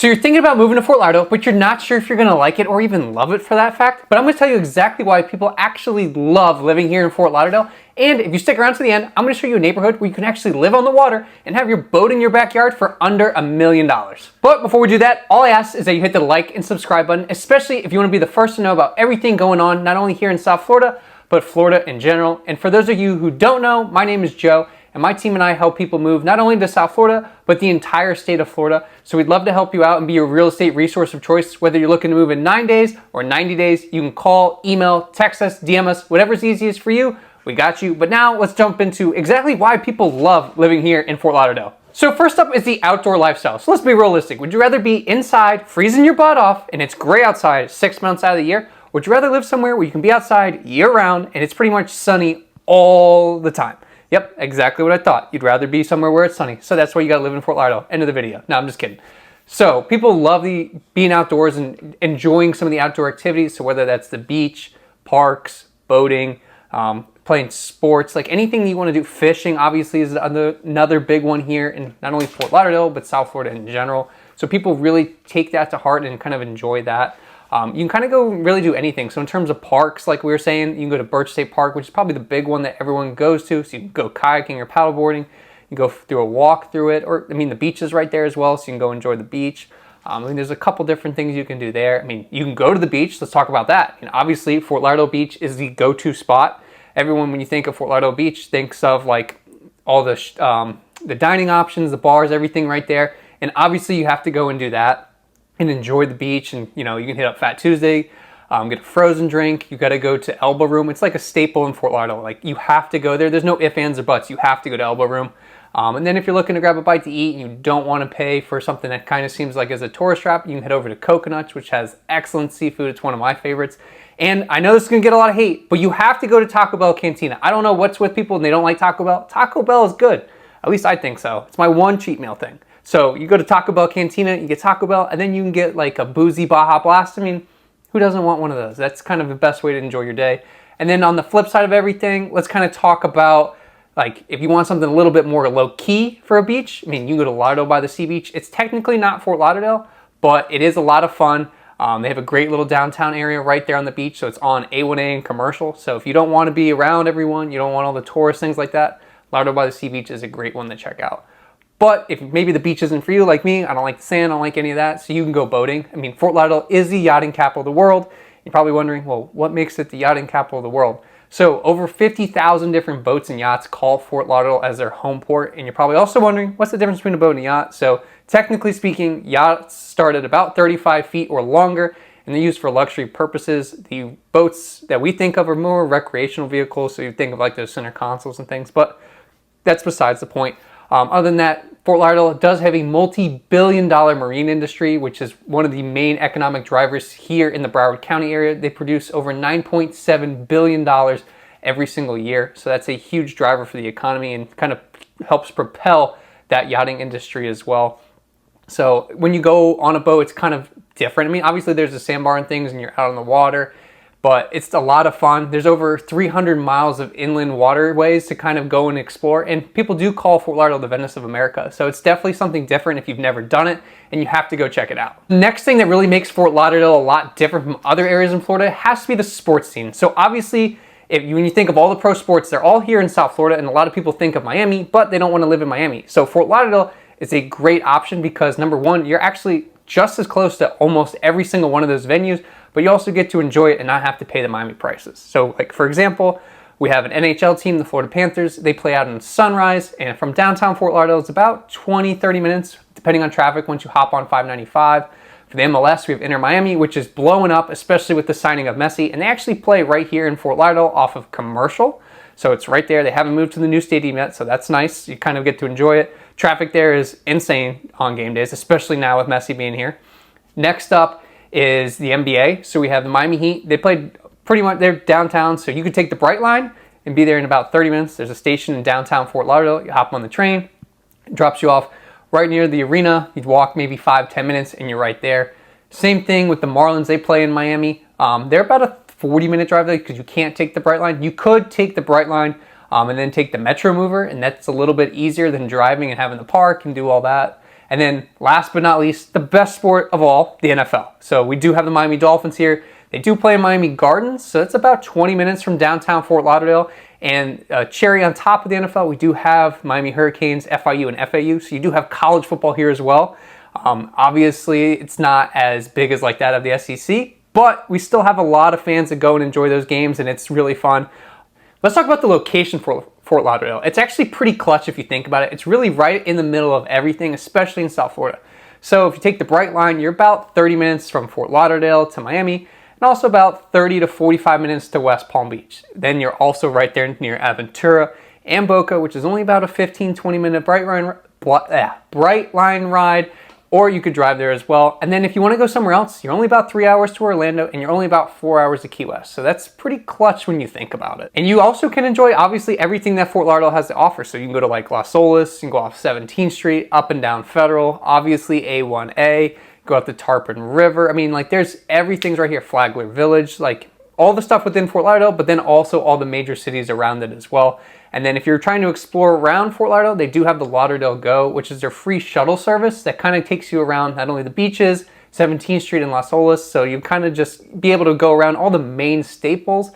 So you're thinking about moving to Fort Lauderdale, but you're not sure if you're gonna like it or even love it for that fact. But I'm gonna tell you exactly why people actually love living here in Fort Lauderdale. And if you stick around to the end, I'm gonna show you a neighborhood where you can actually live on the water and have your boat in your backyard for under $1 million. But before we do that, all I ask is that you hit the like and subscribe button, especially if you wanna be the first to know about everything going on, not only here in South Florida, but Florida in general. And for those of you who don't know, my name is Joe, and my team and I help people move not only to South Florida, but the entire state of Florida. So we'd love to help you out and be your real estate resource of choice. Whether you're looking to move in 9 days or 90 days, you can call, email, text us, DM us, whatever's easiest for you, we got you. But now let's jump into exactly why people love living here in Fort Lauderdale. So first up is the outdoor lifestyle. So let's be realistic. Would you rather be inside, freezing your butt off, and it's gray outside 6 months out of the year? Or would you rather live somewhere where you can be outside year round and it's pretty much sunny all the time? Yep, exactly what I thought. You'd rather be somewhere where it's sunny. So that's why you gotta live in Fort Lauderdale. End of the video. No, I'm just kidding. So people love being outdoors and enjoying some of the outdoor activities. So whether that's the beach, parks, boating, playing sports, like anything you wanna do. Fishing obviously is another big one here in not only Fort Lauderdale, but South Florida in general. So people really take that to heart and kind of enjoy that. You can kind of go really do anything. So in terms of parks, like we were saying, you can go to Birch State Park, which is probably the big one that everyone goes to. So you can go kayaking or paddleboarding. You can go through a walk through it, or the beach is right there as well, so you can go enjoy the beach. There's a couple different things you can do there. You can go to the beach. Let's talk about that. Obviously, Fort Lauderdale Beach is the go-to spot. Everyone, when you think of Fort Lauderdale Beach, thinks of like all the dining options, the bars, everything right there. And obviously, you have to go and do that and enjoy the beach. And you can hit up Fat Tuesday, get a frozen drink. You got to go to Elbow Room. It's like a staple in Fort Lauderdale. Like you have to go there. There's no ifs, ands, or buts. You have to go to Elbow Room. And then if you're looking to grab a bite to eat and you don't want to pay for something that kind of seems like is a tourist trap, you can head over to Coconuts, which has excellent seafood. It's one of my favorites. And I know this is going to get a lot of hate, but you have to go to Taco Bell Cantina. I don't know what's with people and they don't like Taco Bell. Taco Bell is good. At least I think so. It's my one cheat meal thing. So you go to Taco Bell Cantina, you get Taco Bell, and then you can get like a boozy Baja Blast. Who doesn't want one of those? That's kind of the best way to enjoy your day. And then on the flip side of everything, let's kind of talk about like if you want something a little bit more low-key for a beach. You can go to Lauderdale by the Sea Beach. It's technically not Fort Lauderdale, but it is a lot of fun. They have a great little downtown area right there on the beach, so it's on A1A and Commercial. So if you don't want to be around everyone, you don't want all the tourist things like that, Lauderdale by the Sea Beach is a great one to check out. But if maybe the beach isn't for you, like me, I don't like the sand, I don't like any of that, so you can go boating. Fort Lauderdale is the yachting capital of the world. You're probably wondering, well, what makes it the yachting capital of the world? So over 50,000 different boats and yachts call Fort Lauderdale as their home port. And you're probably also wondering, what's the difference between a boat and a yacht? So technically speaking, yachts start at about 35 feet or longer, and they're used for luxury purposes. The boats that we think of are more recreational vehicles, so you think of like those center consoles and things, but that's besides the point. Other than that, Fort Lauderdale does have a multi-billion-dollar marine industry, which is one of the main economic drivers here in the Broward County area. They produce over $9.7 billion every single year. So that's a huge driver for the economy and kind of helps propel that yachting industry as well. So when you go on a boat, it's kind of different. Obviously there's a sandbar and things and you're out on the water, but it's a lot of fun. There's over 300 miles of inland waterways to kind of go and explore. And people do call Fort Lauderdale the Venice of America. So it's definitely something different if you've never done it, and you have to go check it out. The next thing that really makes Fort Lauderdale a lot different from other areas in Florida has to be the sports scene. So obviously, when you think of all the pro sports, they're all here in South Florida, and a lot of people think of Miami, but they don't want to live in Miami. So Fort Lauderdale is a great option because number one, you're actually just as close to almost every single one of those venues, but you also get to enjoy it and not have to pay the Miami prices. So like for example, we have an NHL team, the Florida Panthers. They play out in Sunrise, and from downtown Fort Lauderdale, it's about 20-30 minutes, depending on traffic once you hop on 595. For the MLS, we have Inter Miami, which is blowing up, especially with the signing of Messi, and they actually play right here in Fort Lauderdale off of Commercial. So it's right there. They haven't moved to the new stadium yet, so that's nice. You kind of get to enjoy it. Traffic there is insane on game days, especially now with Messi being here. Next up is the NBA. So we have the Miami Heat. They played pretty much, they're downtown, so you could take the Bright Line and be there in about 30 minutes. There's a station in downtown Fort Lauderdale. You hop on the train, it drops you off right near the arena. You'd walk maybe 5-10 minutes and you're right there. Same thing with the Marlins. They play in Miami. They're about a 40-minute drive there because you can't take the Bright Line. You could take the Bright Line and then take the Metro Mover, and that's a little bit easier than driving and having to park and do all that. And then last but not least, the best sport of all, the NFL. So we do have the Miami Dolphins here. They do play in Miami Gardens, so it's about 20 minutes from downtown Fort Lauderdale. And cherry on top of the NFL, we do have Miami Hurricanes, FIU, and FAU. So you do have college football here as well. Obviously, it's not as big as like that of the SEC, but we still have a lot of fans that go and enjoy those games, and it's really fun. Let's talk about the location for Fort Lauderdale. It's actually pretty clutch if you think about it. It's really right in the middle of everything, especially in South Florida. So if you take the Bright Line, you're about 30 minutes from Fort Lauderdale to Miami, and also about 30 to 45 minutes to West Palm Beach. Then you're also right there near Aventura and Boca, which is only about a 15-20 minute Bright Line ride, or you could drive there as well. And then if you want to go somewhere else, you're only about 3 hours to Orlando, and you're only about 4 hours to Key West. So that's pretty clutch when you think about it. And you also can enjoy, obviously, everything that Fort Lauderdale has to offer. So you can go to like Las Olas, you can go off 17th Street, up and down Federal, obviously A1A, go out the Tarpon River. I mean, like there's everything's right here. Flagler Village, like all the stuff within Fort Lauderdale, but then also all the major cities around it as well. And then if you're trying to explore around Fort Lauderdale, they do have the Lauderdale Go, which is their free shuttle service that kind of takes you around not only the beaches, 17th Street and Las Olas, so you kind of just be able to go around all the main staples.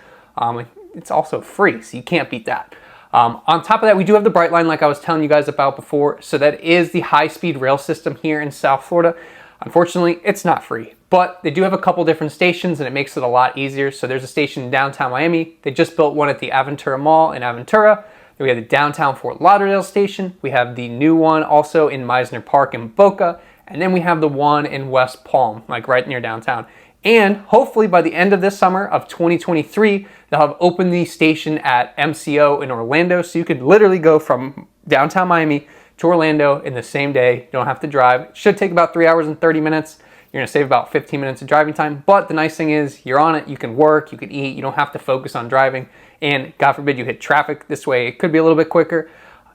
It's also free, so you can't beat that. On top of that, we do have the Bright Line like I was telling you guys about before, so that is the high-speed rail system here in South Florida. Unfortunately, it's not free, but they do have a couple different stations and it makes it a lot easier. So there's a station in downtown Miami. They just built one at the Aventura Mall in Aventura. Then we have the downtown Fort Lauderdale station. We have the new one also in Meisner Park in Boca. And then we have the one in West Palm, like right near downtown. And hopefully by the end of this summer of 2023, they'll have opened the station at MCO in Orlando. So you could literally go from downtown Miami to Orlando in the same day. You don't have to drive. It should take about 3 hours and 30 minutes. You're gonna save about 15 minutes of driving time, but the nice thing is you're on it, you can work, you can eat, you don't have to focus on driving, and God forbid you hit traffic this way. It could be a little bit quicker.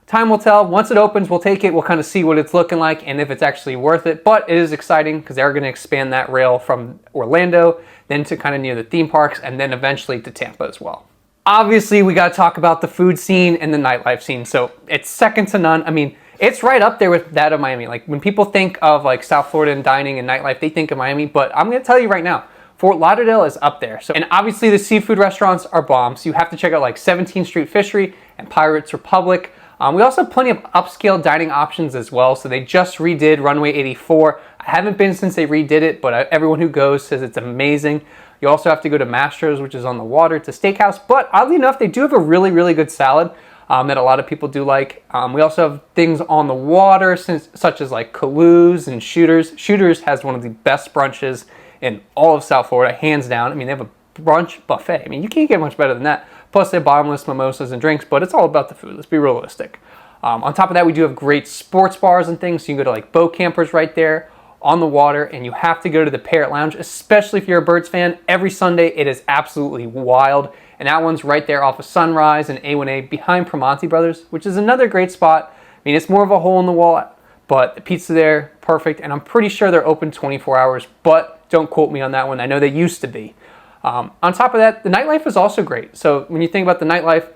Time will tell. Once it opens, we'll take it, we'll kind of see what it's looking like and if it's actually worth it, but it is exciting because they're gonna expand that rail from Orlando, then to kind of near the theme parks, and then eventually to Tampa as well. Obviously, we gotta talk about the food scene and the nightlife scene, so it's second to none. I mean, it's right up there with that of Miami. Like when people think of like South Florida and dining and nightlife, they think of Miami, but I'm gonna tell you right now, Fort Lauderdale is up there. So, and obviously the seafood restaurants are bombs. So you have to check out like 17th Street Fishery and Pirates Republic. We also have plenty of upscale dining options as well. So they just redid Runway 84. I haven't been since they redid it, but everyone who goes says it's amazing. You also have to go to Mastro's, which is on the water, to Steakhouse. But oddly enough, they do have a really, really good salad. That a lot of people do like. We also have things on the water, such as like Kalu's and Shooters. Shooters has one of the best brunches in all of South Florida, hands down. I mean, they have a brunch buffet. I mean, you can't get much better than that. Plus, they have bottomless mimosas and drinks, but it's all about the food. Let's be realistic. On top of that, we do have great sports bars and things. So you can go to like Boat Campers right there on the water, and you have to go to the Parrot Lounge, especially if you're a Birds fan. Every Sunday, it is absolutely wild. And that one's right there off of Sunrise and A1A behind Primanti Brothers, which is another great spot. I mean, it's more of a hole in the wall, but the pizza there, perfect. And I'm pretty sure they're open 24 hours, but don't quote me on that one. I know they used to be. On top of that, the nightlife is also great. So when you think about the nightlife,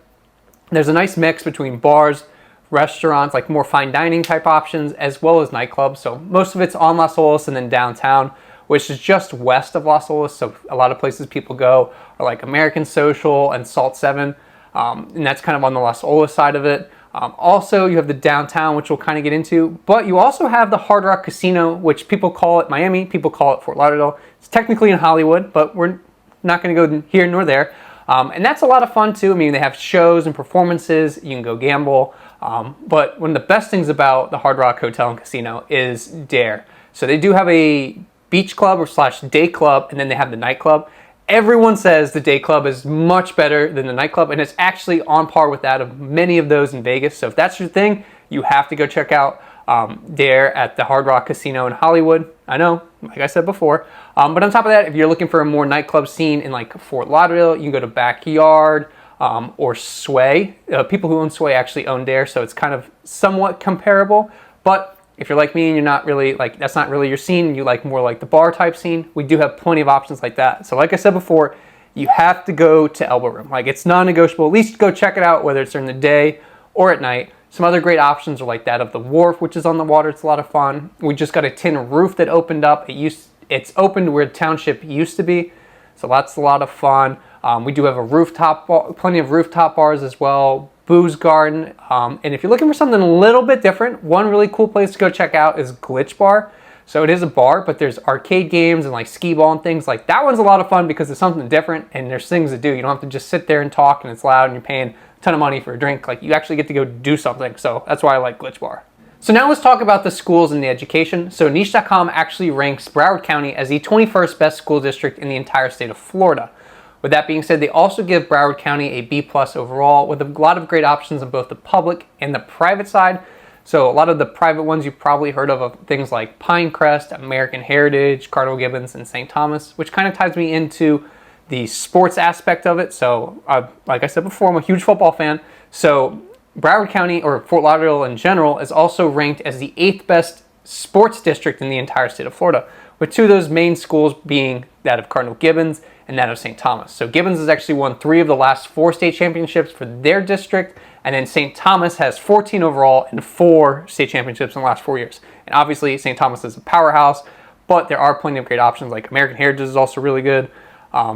there's a nice mix between bars, restaurants, like more fine dining type options, as well as nightclubs. So most of it's on Las Olas and then downtown, which is just west of Las Olas. So a lot of places people go are like American Social and Salt 7, and that's kind of on the Las Olas side of it. Also, you have the downtown, which we'll kind of get into, but you also have the Hard Rock Casino, which people call it Miami, people call it Fort Lauderdale. It's technically in Hollywood, but we're not going to go here nor there. And that's a lot of fun too. I mean, they have shows and performances. You can go gamble. But one of the best things about the Hard Rock Hotel and Casino is Dare. So they do have a beach club or slash day club, and then they have the nightclub. Everyone says the day club is much better than the nightclub, and it's actually on par with that of many of those in Vegas. So if that's your thing, you have to go check out Dare at the Hard Rock Casino in Hollywood. I know, like I said before. But on top of that, if you're looking for a more nightclub scene in like Fort Lauderdale, you can go to Backyard or Sway. People who own Sway actually own Dare, so it's kind of somewhat comparable. But if you're like me and you're not really like, that's not really your scene, you like more like the bar type scene, we do have plenty of options like that. So like I said before, you have to go to Elbow Room. Like it's non-negotiable. At least go check it out, whether it's during the day or at night. Some other great options are like that of the wharf, which is on the water. It's a lot of fun. We just got a tin roof that opened up. It's opened where the township used to be, so that's a lot of fun. We do have a rooftop, plenty of rooftop bars as well, booze garden, and if you're looking for something a little bit different, one really cool place to go check out is Glitch Bar. So it is a bar, but there's arcade games and like skee ball and things. Like that one's a lot of fun because it's something different and there's things to do. You don't have to just sit there and talk and it's loud and you're paying a ton of money for a drink. Like you actually get to go do something. So that's why I like Glitch Bar. So now let's talk about the schools and the education. So niche.com actually ranks Broward County as the 21st best school district in the entire state of Florida. With that being said, they also give Broward County a B+ overall with a lot of great options on both the public and the private side. So a lot of the private ones you've probably heard of things like Pinecrest, American Heritage, Cardinal Gibbons, and St. Thomas, which kind of ties me into the sports aspect of it. So like I said before, I'm a huge football fan. So Broward County, or Fort Lauderdale in general, is also ranked as the 8th best sports district in the entire state of Florida, with 2 of those main schools being that of Cardinal Gibbons and that of St. Thomas. So Gibbons has actually won 3 of the last 4 state championships for their district, and then St. Thomas has 14 overall and 4 state championships in the last 4 years. And obviously St. Thomas is a powerhouse, but there are plenty of great options, like American Heritage is also really good.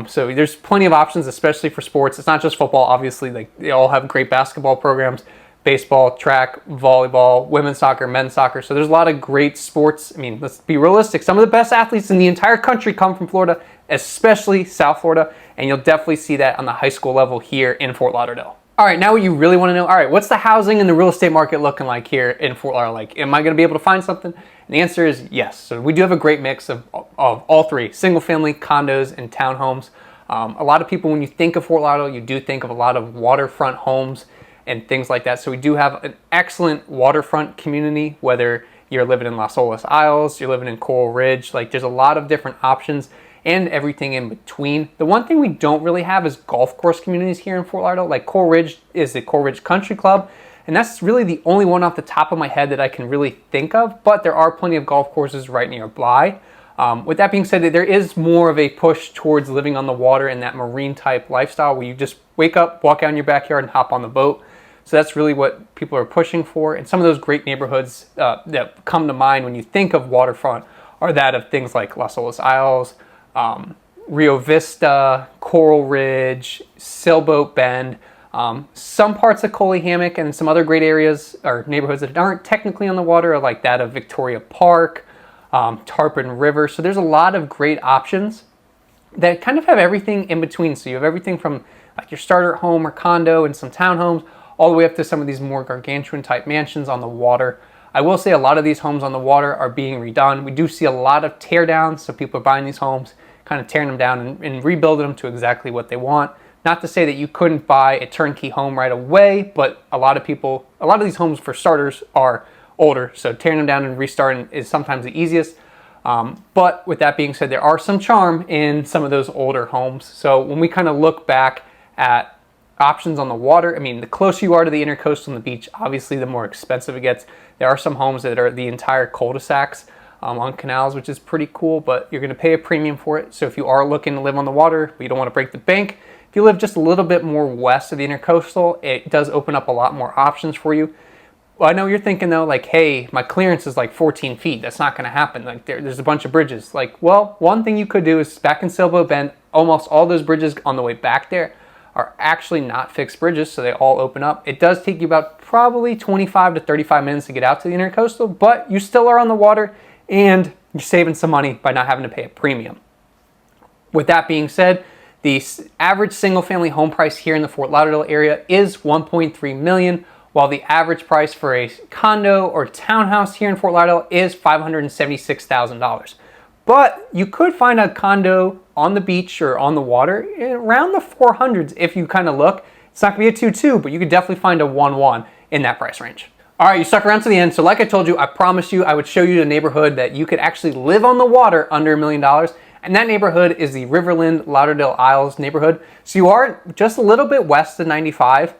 So there's plenty of options, especially for sports. It's not just football, obviously. Like they all have great basketball programs, baseball, track, volleyball, women's soccer, men's soccer. So there's a lot of great sports. I mean, let's be realistic. Some of the best athletes in the entire country come from Florida, especially South Florida, and you'll definitely see that on the high school level here in Fort Lauderdale. All right, now what you really want to know, all right, what's the housing and the real estate market looking like here in Fort Lauderdale? Like, am I going to be able to find something? And the answer is yes. So we do have a great mix of all 3, single family, condos, and townhomes. A lot of people, when you think of Fort Lauderdale, you do think of a lot of waterfront homes and things like that. So we do have an excellent waterfront community, whether you're living in Las Olas Isles, you're living in Coral Ridge, like there's a lot of different options and everything in between. The one thing we don't really have is golf course communities here in Fort Lauderdale. Like Coral Ridge is the Coral Ridge Country Club, and that's really the only one off the top of my head that I can really think of, but there are plenty of golf courses right nearby. With that being said, there is more of a push towards living on the water and that marine type lifestyle where you just wake up, walk out in your backyard and hop on the boat. So that's really what people are pushing for. And some of those great neighborhoods that come to mind when you think of waterfront are that of things like Las Olas Isles, Rio Vista, Coral Ridge, Sailboat Bend, some parts of Coley Hammock, and some other great areas or neighborhoods that aren't technically on the water are like that of Victoria Park, Tarpon River. So there's a lot of great options that kind of have everything in between. So you have everything from like your starter home or condo and some townhomes, all the way up to some of these more gargantuan type mansions on the water. I will say a lot of these homes on the water are being redone. We do see a lot of tear downs, so people are buying these homes, kind of tearing them down and rebuilding them to exactly what they want. Not to say that you couldn't buy a turnkey home right away, but a lot of these homes for starters are older, so tearing them down and restarting is sometimes the easiest. But with that being said, there are some charm in some of those older homes. So when we kind of look back at options on the water, I mean, the closer you are to the intercoastal and the beach, obviously the more expensive it gets. There are some homes that are the entire cul-de-sacs on canals, which is pretty cool, but you're going to pay a premium for it. So if you are looking to live on the water, but you don't want to break the bank, if you live just a little bit more west of the intercoastal, it does open up a lot more options for you. Well, I know you're thinking though, like, hey, my clearance is like 14 feet. That's not going to happen. Like there's a bunch of bridges. Like, well, one thing you could do is back in Sailboat Bend, almost all those bridges on the way back there are actually not fixed bridges, so they all open up. It does take you about probably 25 to 35 minutes to get out to the intercoastal, but you still are on the water and you're saving some money by not having to pay a premium. With that being said, the average single family home price here in the Fort Lauderdale area is $1.3 million, while the average price for a condo or townhouse here in Fort Lauderdale is $576,000. But you could find a condo on the beach or on the water around the 400s if you kind of look. It's not going to be a 2.2, but you could definitely find a 1.1 in that price range. All right, you stuck around to the end. So like I told you, I promised you I would show you the neighborhood that you could actually live on the water under $1 million. And that neighborhood is the Riverland Lauderdale Isles neighborhood. So you are just a little bit west of 95,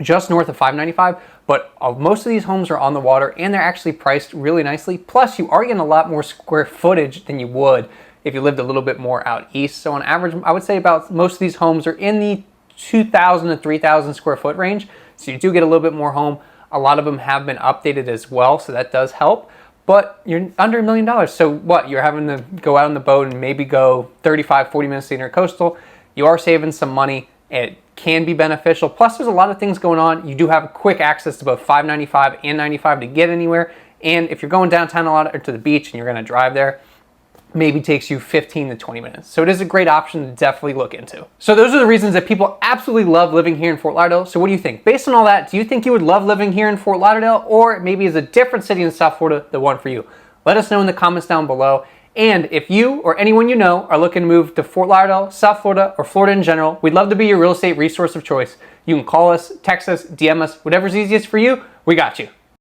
just north of 595, but most of these homes are on the water and they're actually priced really nicely. Plus you are getting a lot more square footage than you would if you lived a little bit more out east. So on average, I would say about most of these homes are in the 2,000 to 3,000 square foot range. So you do get a little bit more home. A lot of them have been updated as well, so that does help. But you're under $1 million. So what? You're having to go out on the boat and maybe go 35, 40 minutes to intercoastal. You are saving some money. It can be beneficial. Plus, there's a lot of things going on. You do have quick access to both 595 and 95 to get anywhere. And if you're going downtown a lot or to the beach and you're going to drive there, maybe takes you 15 to 20 minutes. So it is a great option to definitely look into. So those are the reasons that people absolutely love living here in Fort Lauderdale. So what do you think? Based on all that, do you think you would love living here in Fort Lauderdale, or maybe is a different city in South Florida the one for you? Let us know in the comments down below. And if you or anyone you know are looking to move to Fort Lauderdale, South Florida, or Florida in general, we'd love to be your real estate resource of choice. You can call us, text us, DM us, whatever's easiest for you, we got you.